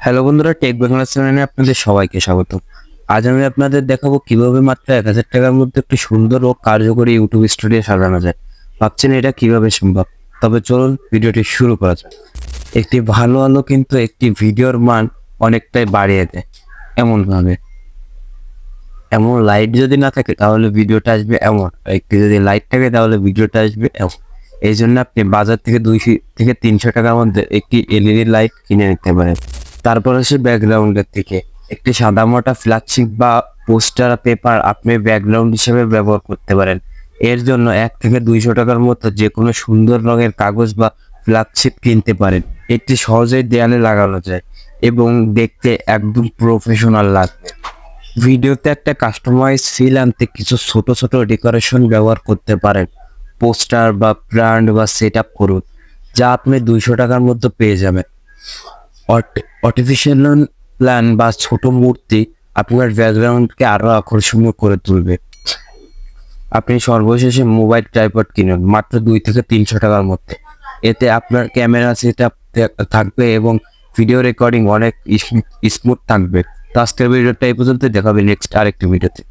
Hello বন্ধুরা, take Bangla চ্যানেলে আপনাদের সবাইকে স্বাগত। আজ আমি আপনাদের দেখাবো কিভাবে মাত্র 1,000 টাকার মধ্যে একটি সুন্দর ও কার্যকরী ইউটিউব স্টুডিও সাজানো যায়। ভাবছেন এটা কিভাবে সম্ভব? তবে চলুন ভিডিওটি শুরু করা যাক। একটি ভালো আলো কিন্তু একটি ভিডিওর মান অনেকটাই বাড়িয়ে দেয়। এমন লাইট যদি না থাকে তাহলে ভিডিওটা আসবে এমন, একটি যদি লাইট থাকে তাহলে ভিডিওটা আসবে এমন। এই জন্য আপনি বাজার থেকে 200 থেকে 300 টাকার মধ্যে একটি এলইডি লাইট কিনে নিতে পারেন। তারপর আসে ব্যাকগ্রাউন্ডের থেকে। একটি সাদামাটা ফ্ল্যাগশিপ বা পোস্টার পেপার আপনি ব্যাকগ্রাউন্ড হিসেবে ব্যবহার করতে পারেন। এর জন্য 1 থেকে 200 টাকার মতো যে কোনো সুন্দর রঙের কাগজ বা ফ্ল্যাগশিপ কিনতে পারেন। এটি সহজেই দেয়ালে লাগানো যায় এবং দেখতে একদম প্রফেশনাল লাগবে। ভিডিওতে একটা কাস্টমাইজ ফিল আনতে কিছু ছোট ছোট ডেকোরেশন ব্যবহার করতে পারেন। পোস্টার বা ব্র্যান্ড বা সেট আপ করুন, যা আপনি 200 টাকার মধ্যে পেয়ে যাবেন। আর্টিফিশিয়াল প্ল্যান বা ছোট মূর্তি আপনার ব্যাকগ্রাউন্ডকে আরো আকর্ষণীয় করে তুলবে। আপনি সর্বশেষে মোবাইল ট্রাইপড কিনুন মাত্র 2 থেকে 300 টাকার মধ্যে। এতে আপনার ক্যামেরা সেট আপ থাকবে এবং ভিডিও রেকর্ডিং অনেক স্মুথ থাকবে। তো আজকের ভিডিওটা এই পর্যন্ত, দেখাবে নেক্সট আরেকটি ভিডিওতে।